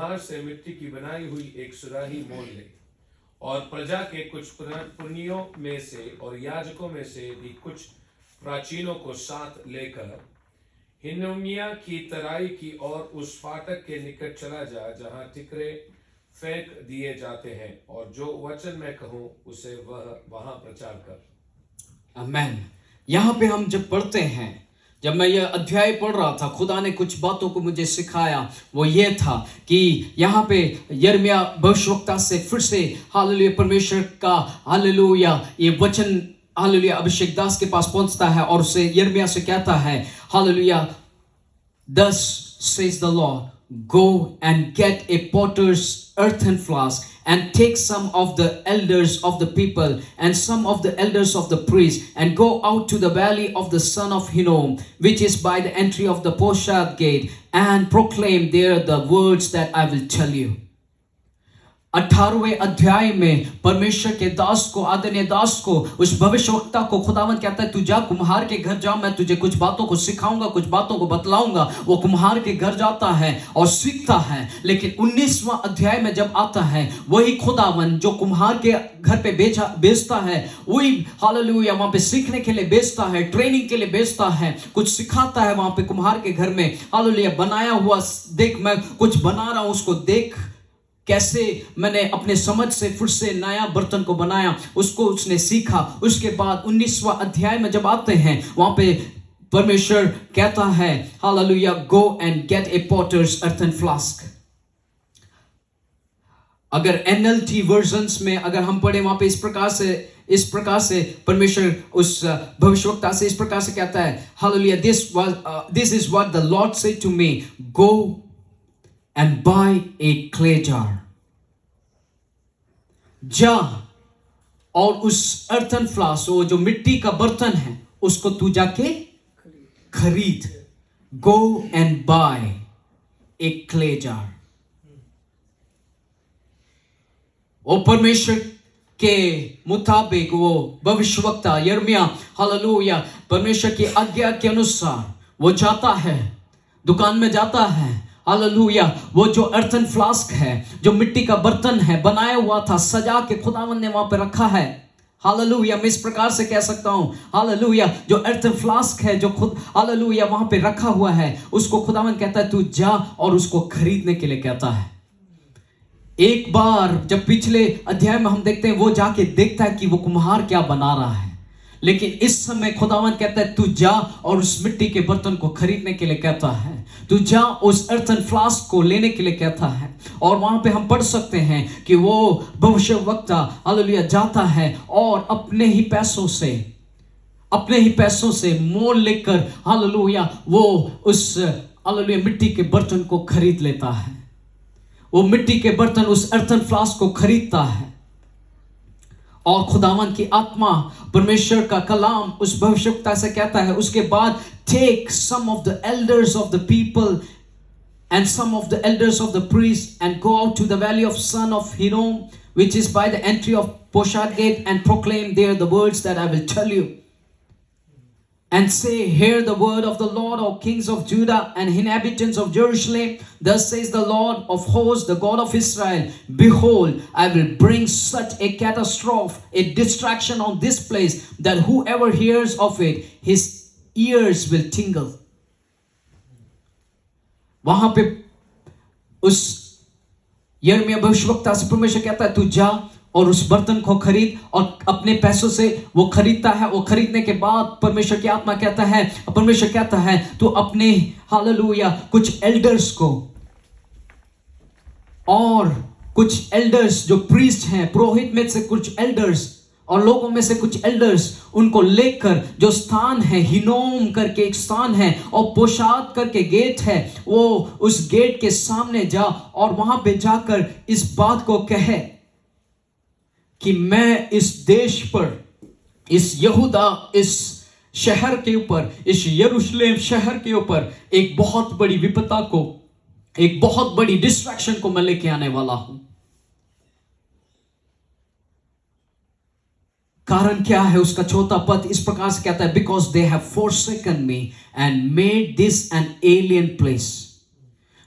से मिट्टी की बनाई हुई एक सुराही मोल ले, और प्रजा के कुछ पुन्नियों में से और याजकों में से भी कुछ प्राचीनों को साथ लेकर हिन्नोमिया की तराई की और उस फाटक के निकट चला जा जहां टिकरे फेंक दिए जाते हैं, और जो वचन मैं कहूं उसे वहां प्रचार कर। आमेन। यहाँ पे हम जब पढ़ते हैं, जब मैं यह अध्याय पढ़ रहा था, खुदा ने कुछ बातों को मुझे सिखाया। वो ये था कि यहाँ पे यिर्मयाह भविष्यवक्ता से फिर से हालेलुया परमेश्वर का हालेलुया ये वचन हालेलुया अभिषेक दास के पास पहुंचता है और उसे यिर्मयाह से कहता है hallelujah, thus says the Lord, go and get a potter's earthen flask and take some of the elders of the people and some of the elders of the priests and go out to the valley of the son of Hinnom, which is by the entry of the Poshad gate, and proclaim there the words that I will tell you. 18वें अध्याय में परमेश्वर के दास को, आदरणीय दास को, उस भविष्यवक्ता को खुदावंद कहता है, तू जा कुम्हार के घर जा, मैं तुझे कुछ बातों को सिखाऊंगा, कुछ बातों को बतलाऊंगा। वो कुम्हार के घर जाता है और सीखता है। लेकिन 19वां अध्याय में जब आता है, वही खुदावंद जो कुम्हार के घर पे बेचता है, वही हालेलुया वहां पे सीखने के लिए बेचता है, ट्रेनिंग के लिए बेचता है, कुछ सिखाता है वहां पे कुम्हार के घर में। हालेलुया बनाया हुआ देख, मैं कुछ बना रहा हूं, उसको देख कैसे मैंने अपने समझ से फिर से नया बर्तन को बनाया, उसको उसने सीखा। उसके बाद 19वां अध्याय में जब आते हैं, वहां पे परमेश्वर कहता है hallelujah, go and get a potter's earthen flask. अगर NLT वर्जन्स में अगर हम पढ़े, वहां पे इस प्रकार से परमेश्वर उस भविष्यवक्ता से इस प्रकार से कहता है hallelujah, this is what the lord said to me, go and buy a clay jar. जा और उस earthen flask, वो जो मिट्टी का बर्तन है, उसको तू जाके खरीद। Go and buy a clay jar. और परमेश्वर के मुताबिक वो भविष्यवक्ता यिर्मयाह हालेलुया परमेश्वर की आज्ञा के अनुसार वो जाता है, दुकान में जाता है हालेलुया। वो जो अर्थन फ्लास्क है, जो मिट्टी का बर्तन है, बनाया हुआ था, सजा के खुदावंद ने वहां पे रखा है। हालेलुया मैं इस प्रकार से कह सकता हूं हालेलुया, जो अर्थन फ्लास्क है, जो खुद हालेलुया वहां पे रखा हुआ है, उसको खुदावंद कहता है तू जा और उसको खरीदने के लिए कहता है। एक बार जब पिछले अध्याय में हम देखते हैं, वो जाके देखता है कि वो कुम्हार क्या बना रहा है। लेकिन इस समय खुदावंद कहता है तू जा और उस मिट्टी के बर्तन को खरीदने के लिए कहता है, तू जा उस अर्थन फ्लास्क को लेने के लिए कहता है। और वहां पे हम पढ़ सकते हैं कि वो भविष्यवक्ता हालेलुया जाता है और अपने ही पैसों से मोल लेकर हालेलुया वो उस हालेलुया मिट्टी के बर्तन को खरीद लेता है। वो मिट्टी के बर्तन, उस अर्थन फ्लास्क को खरीदता है। और खुदावंद की आत्मा, परमेश्वर का कलाम उस भविष्यवक्ता से कहता है, उसके बाद take some of the elders of the people and some of the elders of the priests and go out to the valley of son of Hinnom, which is by the entry of Poshad gate, and proclaim there the words that I will tell you. And say, hear the word of the Lord, O kings of Judah and inhabitants of Jerusalem. Thus says the Lord of hosts, the God of Israel, behold, I will bring such a catastrophe, a distraction on this place, that whoever hears of it, his ears will tingle. वहां पे उस यिर्मयाह भविष्यवक्ता से परमेश्वर कहता है तू जा और उस बर्तन को खरीद, और अपने पैसों से वो खरीदता है। वो खरीदने के बाद परमेश्वर की आत्मा कहता है, परमेश्वर कहता है तू अपने हालेलुया कुछ एल्डर्स को और कुछ एल्डर्स जो प्रीस्ट हैं, पुरोहित में से कुछ एल्डर्स और लोगों में से कुछ एल्डर्स, उनको लेकर जो स्थान है, हिनोम करके एक स्थान है और पोशाद करके गेट है, वो उस गेट के सामने जा और वहां पे जाकर इस बात को कहे कि मैं इस देश पर, इस यहूदा, इस शहर के ऊपर, इस यरूशलेम शहर के ऊपर एक बहुत बड़ी विपदा को, एक बहुत बड़ी डिस्ट्रैक्शन को मैं लेके आने वाला हूं। कारण क्या है? उसका चौथा पद इस प्रकार से कहता है, because they have forsaken me and made this an alien place.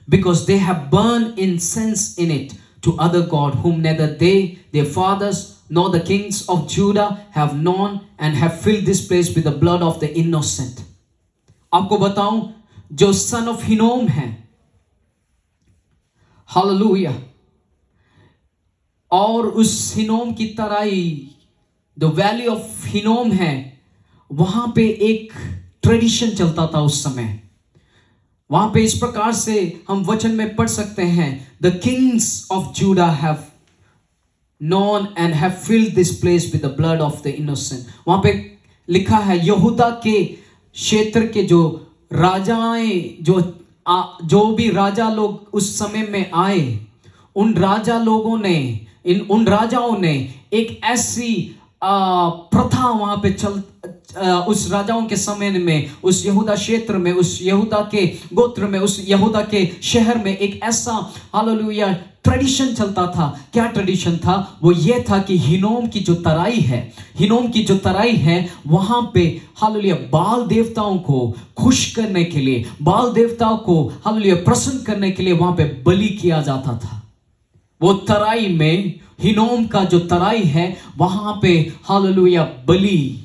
because they have burned incense in it to other god whom neither they, their fathers, nor the kings of Judah have known, and have filled this place with the blood of the innocent. आपको बताऊं, जो son of Hinnom है, hallelujah, और उस हिनोम की तराई, the valley of हिनोम है, वहां पे एक ट्रेडिशन चलता था उस समय। वहां पे इस प्रकार से हम वचन में पढ़ सकते हैं, the Kings of JUDA have known and have filled this place with the blood of the innocent. वहां पे लिखा है, यहूदा के क्षेत्र के जो राजाएं, जो भी राजा लोग उस समय में आए, उन राजा लोगों ने, उन राजाओं ने एक ऐसी प्रथा वहां पे उस राजाओं के समय में, उस यहूदा क्षेत्र में, उस यहूदा के गोत्र में, उस यहूदा के शहर में एक ऐसा हालेलुया ट्रेडिशन चलता था। क्या ट्रेडिशन था? वो ये था कि हिनोम की जो तराई है, हिनोम की जो तराई है, वहां पे हालेलुया बाल देवताओं को खुश करने के लिए, बाल देवताओं को हालेलुया प्रसन्न करने के लिए वहां पे बलि किया जाता था। वो तराई में, हिनोम का जो तराई है, वहां पे हालेलुया बलि,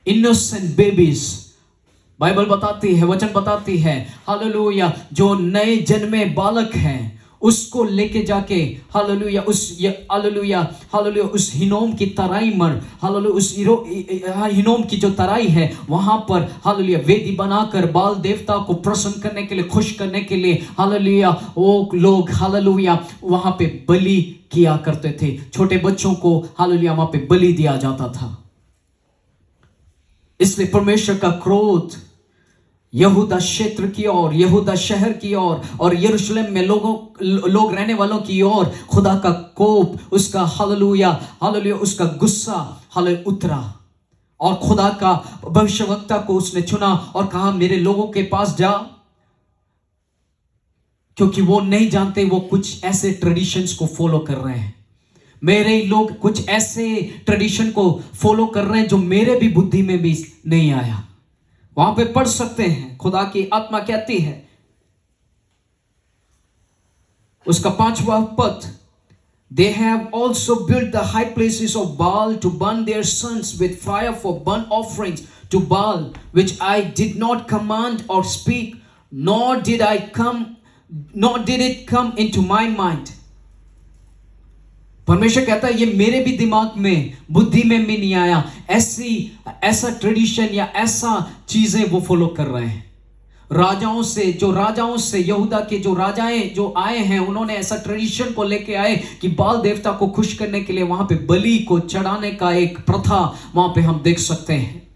इनोसेंट बेबीज, बाइबल बताती है, वचन बताती है, हालेलुया जो नए जन्मे बालक हैं, उसको लेके जाके हालेलुया उस हिनोम की तराई पर, हालेलुया उस हिनोम की जो तराई है, वहां पर हालेलुया वेदी बनाकर बाल देवता को प्रसन्न करने के लिए, खुश करने के लिए हालेलुया वो लोग हालेलुया वहां पे बलि किया करते थे। छोटे बच्चों को हालेलुया वहां पे बलि दिया जाता था। इसलिए परमेश्वर का क्रोध यहूदा क्षेत्र की ओर, यहूदा शहर की ओर और यरूशलेम में लोग रहने वालों की ओर खुदा का कोप, उसका हालेलुया उसका गुस्सा हालेलुया उतरा, और खुदा का भविष्यवक्ता को उसने चुना और कहा, मेरे लोगों के पास जा, क्योंकि वो नहीं जानते, वो कुछ ऐसे ट्रेडिशंस को फॉलो कर रहे हैं। मेरे लोग कुछ ऐसे ट्रेडिशन को फॉलो कर रहे हैं जो मेरे भी बुद्धि में भी नहीं आया। वहां पे पढ़ सकते हैं, खुदा की आत्मा कहती है, उसका 5वां पद, they have also built the high places of Baal to burn their sons with fire for burnt offerings to Baal, which I did not command or speak, nor did it come into my mind. परमेश्वर कहता है, ये मेरे भी दिमाग में, बुद्धि में भी नहीं आया। ऐसा ट्रेडिशन या ऐसा चीजें वो फॉलो कर रहे हैं। राजाओं से यहूदा के जो राजाएं जो आए हैं, उन्होंने ऐसा ट्रेडिशन को लेके आए कि बाल देवता को खुश करने के लिए वहां पे बलि को चढ़ाने का एक प्रथा वहां पे हम देख सकते हैं।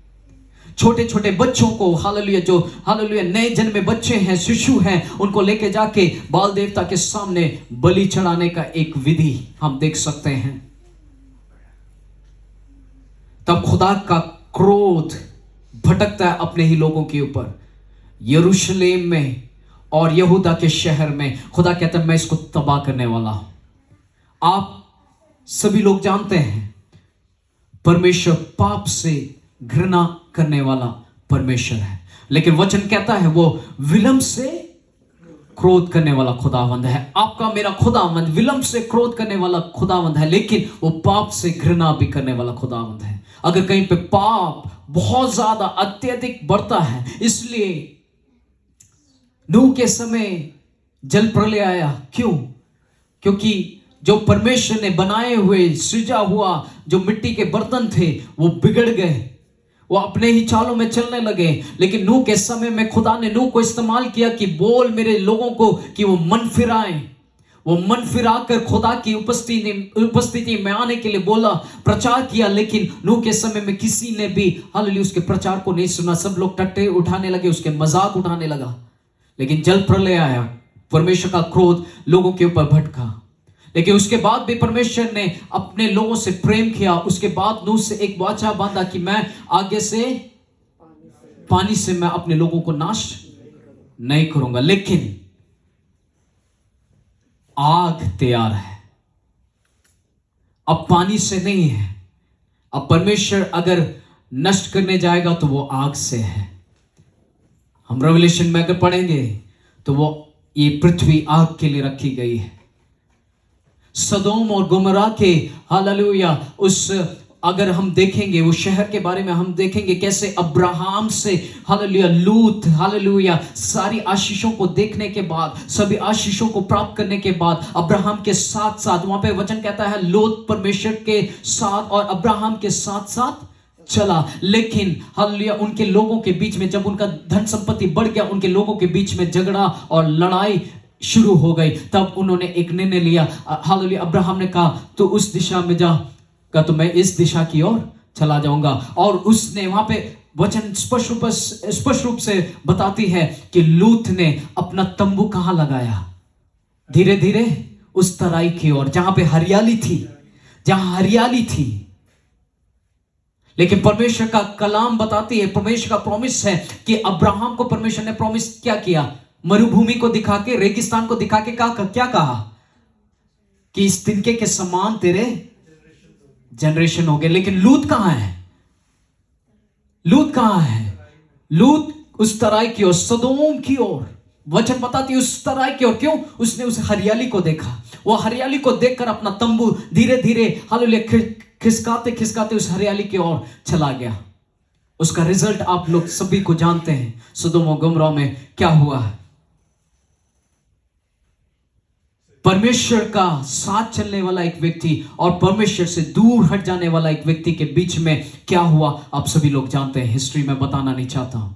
छोटे छोटे बच्चों को हालेलुया, जो हालेलुया नए जन्मे बच्चे हैं, शिशु हैं, उनको लेके जाके बाल देवता के सामने बलि चढ़ाने का एक विधि हम देख सकते हैं। तब खुदा का क्रोध भटकता है अपने ही लोगों के ऊपर। यरूशलेम में और यहूदा के शहर में खुदा कहता है, मैं इसको तबाह करने वाला हूं। आप सभी लोग जानते हैं, परमेश्वर पाप से घृणा करने वाला परमेश्वर है, लेकिन वचन कहता है वो विलंब से क्रोध करने वाला खुदावंद है। आपका मेरा खुदावंद विलंब से क्रोध करने वाला खुदावंद है, लेकिन वो पाप से घृणा भी करने वाला खुदावंद है। अगर कहीं पे पाप बहुत ज्यादा अत्यधिक बढ़ता है, इसलिए नूह के समय जल प्रलय आया। क्यों? क्योंकि जो परमेश्वर ने बनाए हुए, सृजा हुआ जो मिट्टी के बर्तन थे, वो बिगड़ गए, वो अपने ही चालों में चलने लगे। लेकिन नूह के समय में खुदा ने नूह को इस्तेमाल किया कि बोल मेरे लोगों को कि वो मन फिराएं। वो मन फिराकर खुदा की उपस्थिति में आने के लिए बोला, प्रचार किया। लेकिन नूह के समय में किसी ने भी हालेलुया उसके प्रचार को नहीं सुना। सब लोग टट्टे उठाने लगे, उसके मजाक उठाने लगा। लेकिन जल प्रलय आया, परमेश्वर का क्रोध लोगों के ऊपर भटका। लेकिन उसके बाद भी परमेश्वर ने अपने लोगों से प्रेम किया। उसके बाद नूह से एक वाचा बांधा कि मैं आगे से पानी से मैं अपने लोगों को नाश नहीं करूंगा। लेकिन आग तैयार है, अब पानी से नहीं है। अब परमेश्वर अगर नष्ट करने जाएगा तो वो आग से है। हम रेवलेशन में अगर पढ़ेंगे तो वो ये पृथ्वी आग के लिए रखी गई है। सदोम और गोमरा के हालेलुया उस अगर हम देखेंगे वो शहर के बारे में, हम देखेंगे कैसे अब्राहम से हालेलुया लूत हालेलुया सारी आशीषों को देखने के बाद, सभी आशीषों को प्राप्त करने के बाद अब्राहम के साथ साथ, वहां पे वचन कहता है लूत परमेश्वर के साथ और अब्राहम के साथ साथ चला। लेकिन हालेलुया उनके लोगों के बीच में, जब उनका धन संपत्ति बढ़ गया, उनके लोगों के बीच में झगड़ा और लड़ाई शुरू हो गई। तब उन्होंने एक निर्णय लिया। हालेलुया अब्राहम ने कहा तू उस दिशा में जा, का तो मैं इस दिशा की ओर चला जाऊंगा। और उसने वहां पे वचन स्पष्ट रूप से बताती है कि लूत ने अपना तंबू कहां लगाया? धीरे धीरे उस तराई की ओर जहां पे हरियाली थी, जहां हरियाली थी। लेकिन परमेश्वर का कलाम बताती है, परमेश्वर का प्रॉमिस है कि अब्राहम को परमेश्वर ने प्रॉमिस क्या किया? मरुभूमि को दिखा के, रेगिस्तान को दिखा के क्या कहा? कि इस तिनके के समान तेरे जनरेशन हो गए। लेकिन लूत कहां है? लूत कहां है? लूत उस तराई की ओर, सदोम की ओर। वचन बताती है उस तराई की ओर। क्यों? उसने उस हरियाली को देखा। वो हरियाली को देखकर अपना तंबू धीरे धीरे हालेलुया खिसकाते खिसकाते उस हरियाली की ओर चला गया। उसका रिजल्ट आप लोग सभी को जानते हैं। सदोम और गोमरा में क्या हुआ है? परमेश्वर का साथ चलने वाला एक व्यक्ति और परमेश्वर से दूर हट जाने वाला एक व्यक्ति के बीच में क्या हुआ आप सभी लोग जानते हैं। हिस्ट्री में बताना नहीं चाहता हूं।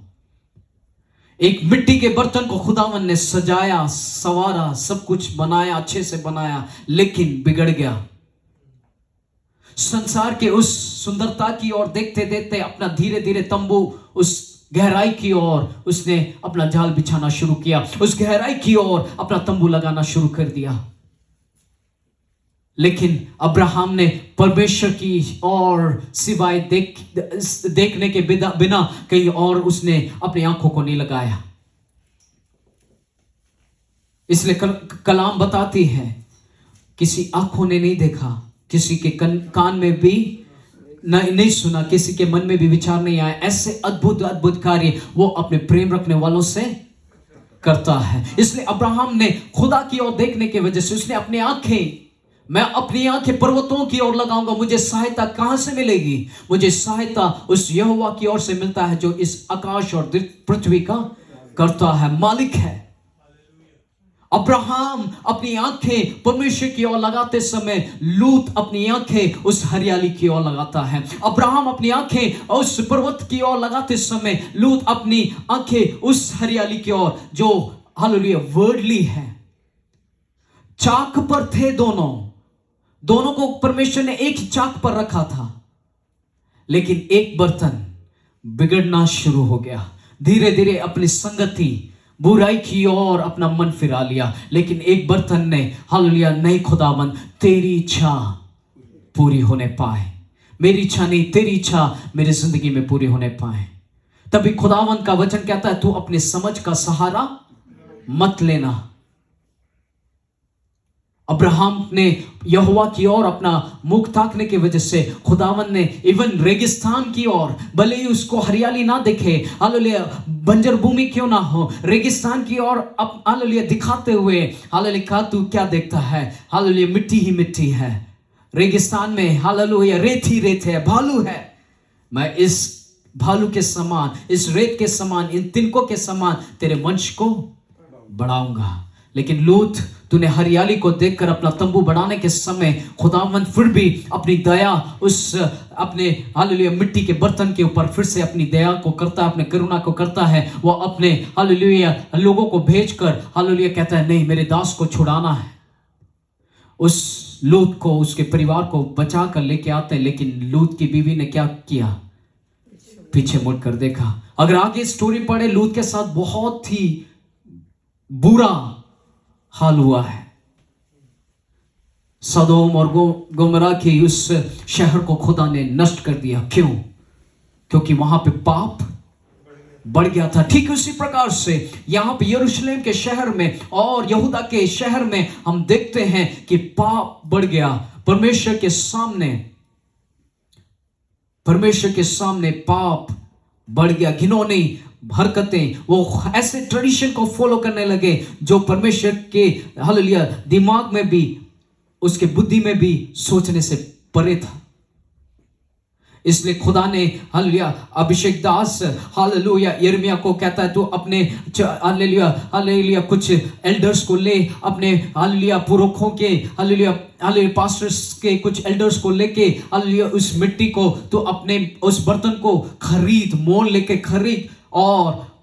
एक मिट्टी के बर्तन को खुदावन ने सजाया, संवारा, सब कुछ बनाया, अच्छे से बनाया, लेकिन बिगड़ गया। संसार के उस सुंदरता की ओर देखते देखते अपना धीरे धीरे तंबू उस गहराई की ओर उसने अपना जाल बिछाना शुरू किया। उस गहराई की ओर अपना तंबू लगाना शुरू कर दिया। लेकिन अब्राहम ने परमेश्वर की ओर सिवाय देखने के बिना कहीं और उसने अपनी आंखों को नहीं लगाया। इसलिए कलाम बताती है किसी आंखों ने नहीं देखा, किसी के कान में भी नहीं सुना, किसी के मन में भी विचार नहीं आया, ऐसे अद्भुत अद्भुत कार्य वो अपने प्रेम रखने वालों से करता है। इसलिए अब्राहम ने खुदा की ओर देखने की वजह से उसने अपनी आंखें, मैं अपनी आंखें पर्वतों की ओर लगाऊंगा, मुझे सहायता कहां से मिलेगी? मुझे सहायता उस यहोवा की ओर से मिलता है जो इस आकाश और पृथ्वी का करता है, मालिक है। अब्राहम अपनी आंखें परमेश्वर की ओर लगाते समय लूत अपनी आंखें उस हरियाली की ओर लगाता है। अब्राहम अपनी आंखें उस पर्वत की ओर लगाते समय लूत अपनी आंखें उस हरियाली की ओर जो हालेलुया वर्ल्डली है। चाक पर थे दोनों को परमेश्वर ने एक ही चाक पर रखा था, लेकिन एक बर्तन बिगड़ना शुरू हो गया। धीरे धीरे अपनी संगति बुराई की ओर अपना मन फिरा लिया। लेकिन एक बर्तन ने हालेलुया, नहीं खुदावंद तेरी इच्छा पूरी होने पाए, मेरी इच्छा नहीं तेरी इच्छा मेरी जिंदगी में पूरी होने पाए। तभी खुदावंद का वचन कहता है तू अपने समझ का सहारा मत लेना। अब्राहम ने यहोवा की ओर अपना मुख ताकने की वजह से खुदावन ने इवन रेगिस्तान की ओर, भले ही उसको हरियाली ना दिखे, हालेलुया बंजर भूमि क्यों ना हो, रेगिस्तान की ओर हालेलुया दिखाते हुए हालेलुया कहा तू क्या देखता है? हालेलुया मिट्टी ही मिट्टी है। रेगिस्तान में हालेलुया रेत ही रेत है, भालू है। मैं इस भालू के समान, इस रेत के समान, इन तिनकों के समान तेरे वंश को बढ़ाऊंगा। लेकिन लूत तूने हरियाली को देखकर अपना तंबू बनाने के समय खुदावंद फिर भी अपनी दया उस अपने हालेलुया मिट्टी के बर्तन के ऊपर फिर से अपनी दया को करता है, अपने करुणा को करता है। वो अपने हालेलुया लोगों को भेजकर हालेलुया कहता है नहीं मेरे दास को छुड़ाना है। उस लूत को, उसके परिवार को बचा कर लेके आते हैं। लेकिन लूत की बीवी ने क्या किया? पीछे मुड़कर देखा। अगर आगे स्टोरी पढ़े लूत के साथ बहुत ही बुरा हाल हुआ है। सदोम और गोमरा के उस शहर को खुदा ने नष्ट कर दिया। क्यों? क्योंकि वहां पे पाप बढ़ गया था। ठीक उसी प्रकार से यहां पे यरूशलेम के शहर में और यहूदा के शहर में हम देखते हैं कि पाप बढ़ गया। परमेश्वर के सामने पाप बढ़ गया। घिनौनी बरकतें, वो ऐसे ट्रेडिशन को फॉलो करने लगे जो परमेश्वर के हालेलुया दिमाग में भी, उसके बुद्धि में भी सोचने से परे था। इसलिए खुदा ने हालेलुया अभिषेक दास हालेलुया यिर्मयाह को कहता है, तू अपने हालेलुया हालेलुया कुछ एल्डर्स को ले, अपने हालेलुया पुरखों के हालेलुया हालेलुया पास्टर्स के कुछ एल्डर्स को लेके हालेलुया उस मिट्टी को, तू अपने उस बर्तन को खरीद, मोल लेके खरीद और